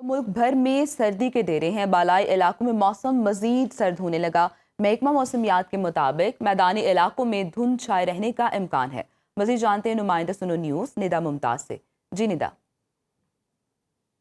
मुल्क भर में सर्दी के डेरे हैं। बालाई इलाकों में मौसम मजीद सर्द होने लगा। महकमा मौसमियात के मुताबिक मैदानी इलाकों में धुंध छाए रहने का इम्कान है। मजीद जानते हैं नुमाइंदा सुनो न्यूज़ निदा मुमताज से। जी निदा।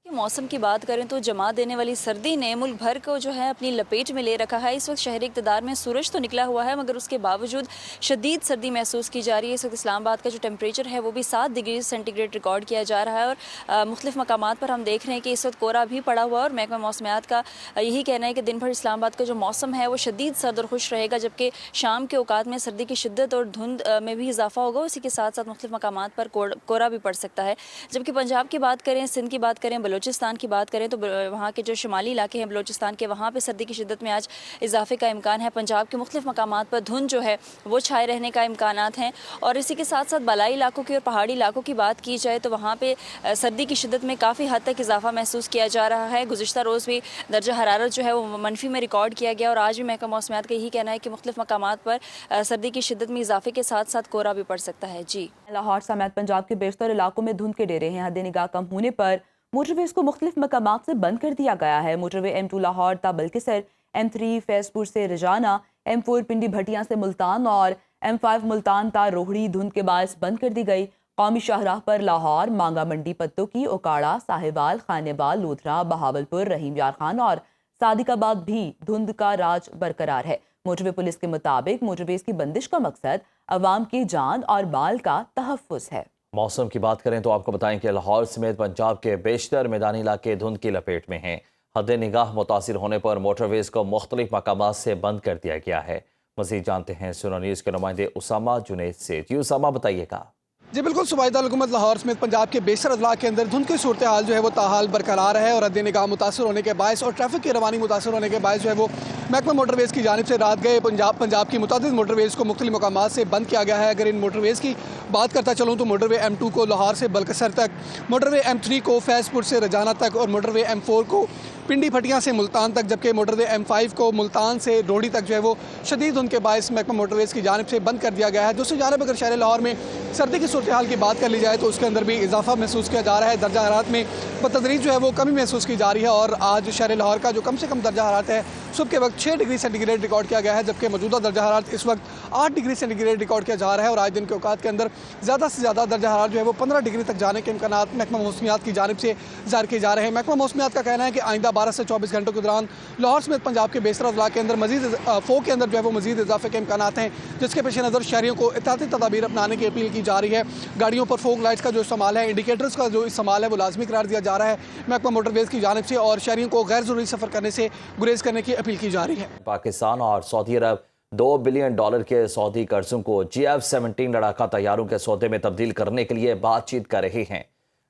मौसम की बात करें तो जमा देने वाली सर्दी ने मुल्क भर को जो है अपनी लपेट में ले रखा है। इस वक्त शहरी इक़्तिदार में सूरज तो निकला हुआ है, मगर उसके बावजूद शदीद सर्दी महसूस की जा रही है। इस वक्त इस्लामाबाद का जो टेम्परेचर है वो भी 7 डिग्री सेंटीग्रेड रिकॉर्ड किया जा रहा है और मुख्तलिफ मकामात पर हम देख रहे हैं कि इस वक्त कोहरा भी पड़ा हुआ है। और महकमा मौसमियात का यही कहना है कि दिन भर इस्लामाबाद का जो मौसम है वो शदीद सर्द और खुश रहेगा, जबकि शाम के औकात में सर्दी की शिद्दत और धुंध में भी इजाफा होगा। उसी के साथ साथ मुख्तलिफ मकामात पर कोहरा भी पड़ सकता है। जबकि पंजाब की बात करें, सिंध की बात करें, बलूचिस्तान की बात करें तो वहाँ के जो शुमाली इलाके हैं बलूचिस्तान के, वहाँ पे सर्दी की शिद्दत में आज इजाफे का इम्कान है। पंजाब के मुख्तलिफ मकामात पर धुंध जो है वो छाए रहने का इम्कानात हैं। और इसी के साथ साथ बलाई इलाकों की और पहाड़ी इलाकों की बात की जाए तो वहाँ पे सर्दी की शिद्दत में काफ़ी हद तक इजाफा महसूस किया जा रहा है। गुज़िश्ता रोज़ भी दर्जा हरारत जो है वो मनफी में रिकॉर्ड किया गया और आज भी महकमा मौसमियात का यही कहना है कि मुख्तलिफ मकामात पर सर्दी की शिद्दत में इजाफे के साथ साथ कोहरा भी पड़ सकता है। जी, लाहौर समेत पंजाब के बेशतर इलाकों में धुंध के डेरे हैं। हद निगाह कम होने पर मोटरवेज को मुख्तलिफ मकामात से बंद कर दिया गया है। मोटरवे M2 लाहौर ता बल्किसर, M3 फैजपुर से रजाना, M4 पिंडी भटियां से मुल्तान और M5 मुल्तान ता रोहड़ी धुंध के बायस बंद कर दी गई। कौमी शाहराह पर लाहौर, मांगा मंडी, पत्तों की, ओकाड़ा, साहिवाल, खानेवाल, लोधरा, बहावलपुर, रहीम यार खान और सादिकाबाद भी धुंध का राज बरकरार है। मोटरवे पुलिस के मुताबिक मोटरवेज की बंदिश का मकसद अवाम की जान और माल का तहफ़्फ़ुज़ है। मौसम की बात करें तो आपको बताएं कि लाहौर समेत पंजाब के बेशतर मैदानी इलाके धुंध की लपेट में हैं। हद निगाह मुतासिर होने पर मोटरवेज को मुख्तलिफ मकामात से बंद कर दिया गया है। मज़ीद जानते हैं सुनो न्यूज़ के नुमाइंदे उसामा जुनैद से। जी उसामा, बताइएगा। जी बिल्कुल, सूबाई हुकूमत लाहौर समेत पंजाब के बेशतर अजला के अंदर धुंध की सूरत हाल जो है वो ताहाल बरकरार है और हद निगाह मुतासर होने के बायस और ट्रैफिक की रवानी मुतासर होने के बायस जो है वो महकमा मोटरवेज़ की जानिब से रात गए पंजाब की मुतादिद मोटरवेज़ को मुख्तलिफ मकामात से बंद किया गया है। अगर इन मोटरवेज़ की बात करता चलूँ तो मोटरवे M2 को लाहौर से बल्कसर तक, मोटरवे M3 को फैजपुर से रजाना तक और मोटरवे M4 को पिंडी फटियां से मुल्तान तक, जबकि मोटरवे M5 को मुल्तान से रोहड़ी तक जो है वो शदीद धुंध के बायस महकमा मोटरवेज़ की जानिब से बंद कर दिया गया है। दूसरी जानिब अगर शहर लाहौर में सर्दी की सूरत हाल की बात कर ली जाए तो उसके अंदर भी इजाफा महसूस किया जा रहा है। दर्जा हरारत में बतदरीज जो है वो कमी महसूस की जा रही है और आज शहर लाहौर का जो कम से कम दर्जा हरारत है सुबह के वक्त 6 डिग्री सेंटीग्रेड रिकॉर्ड किया गया है, जबकि मौजूदा दर्जा हरारत इस वक्त 8 डिग्री सेंटीग्रेड रिकॉर्ड किया जा रहा है। और आज दिन के औकात के अंदर ज़्यादा से ज़्यादा दर्जा हरारत जो है वो 15 डिग्री तक जाने के इम्कानात महकमा मौसमियात की जानिब से ज़ाहिर किए जा रहे हैं। महकमा मौसमियात का कहना है कि आइंदा 12 से 24 घंटों के दौरान लाहौर समेत पंजाब के बेशतर अजला के अंदर मजीद फ़ो के अंदर जो है वो मजीद इजाफे के इम्कानात हैं, जिसके पेश नज़र शहरियों को एहतियाती तदाबीर अपनाने की अपील की जा रही है। गाड़ियों पर फोक लाइट्स का जो इस्तेमाल है, इंडिकेटर्स का जो इस्तेमाल है वो लाजमी करार दिया जा रहा है महकमा मोटरवेज़ की जानिब से और शहरियों को गैर ज़रूरी सफ़र करने से गुरेज करने की अपील की जा रही है। पाकिस्तान और सऊदी अरब $2 बिलियन के सऊदी कर्जों को GF-17 लड़ाका तैयारों के सौदे में तब्दील करने के लिए बातचीत कर रहे हैं।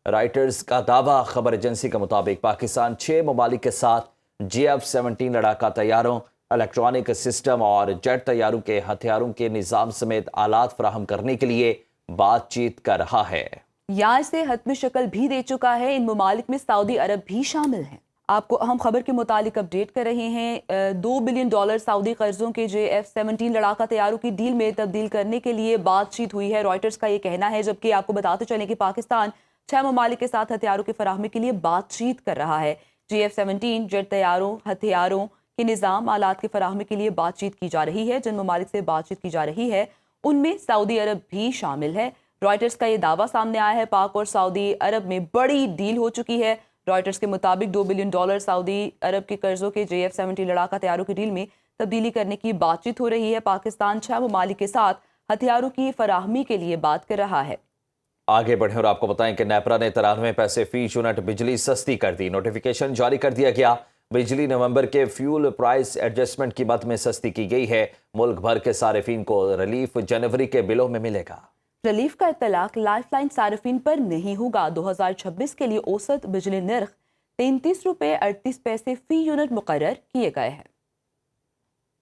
राइटर्स का दावा, खबर एजेंसी के मुताबिक पाकिस्तान 6 ममालिक के साथ GF-17 लड़ाका तैयारों, इलेक्ट्रॉनिक सिस्टम और जेट तैयारों के हथियारों के निज़ाम समेत आलात फराहम करने के लिए बातचीत कर रहा है। या इसे हतमी शक्ल भी दे चुका है। इन ममालिक में सऊदी अरब भी शामिल हैं। आपको अहम खबर के मुतालिक अपडेट कर रहे हैं। $2 बिलियन सऊदी कर्जों के GF-17 लड़ाका तैयारों की डील में तब्दील करने के लिए बातचीत हुई है, रॉयटर्स का ये कहना है। जबकि आपको बताते चलें कि पाकिस्तान 6 ममालिक के साथ हथियारों की फराहमी के लिए बातचीत कर रहा है। GF-17 जेट तैयारों, हथियारों के निज़ाम, आलात की फराहमी के लिए बातचीत की जा रही है। जिन ममालिक से बातचीत की जा रही है उनमें सऊदी अरब भी शामिल है। रॉयटर्स का ये दावा सामने आया है। पाक और सऊदी अरब में बड़ी डील हो चुकी है। रॉयटर्स के मुताबिक $2 बिलियन सऊदी अरब के कर्जों के GF-17 लड़ाका तैयारों की डील में तब्दीली करने की बातचीत हो रही है। पाकिस्तान 6 ममालिक के साथ हथियारों की फराहमी के लिए बात कर रहा है। आगे बढ़ें और आपको बताएं कि नेपरा ने 93 पैसे फी यूनिट बिजली सस्ती कर दी। नोटिफिकेशन जारी कर दिया गया। बिजली नवंबर के फ्यूल प्राइस एडजस्टमेंट की मद में सस्ती की गई है। मुल्क भर के सारिफिन को रिलीफ जनवरी के बिलों में मिलेगा। रिलीफ का इतलाक लाइफलाइन सारिफिन पर नहीं होगा। 2026 के लिए औसत बिजली नर्ख ₹33.38 फी यूनिट मुकर्रर किए गए हैं।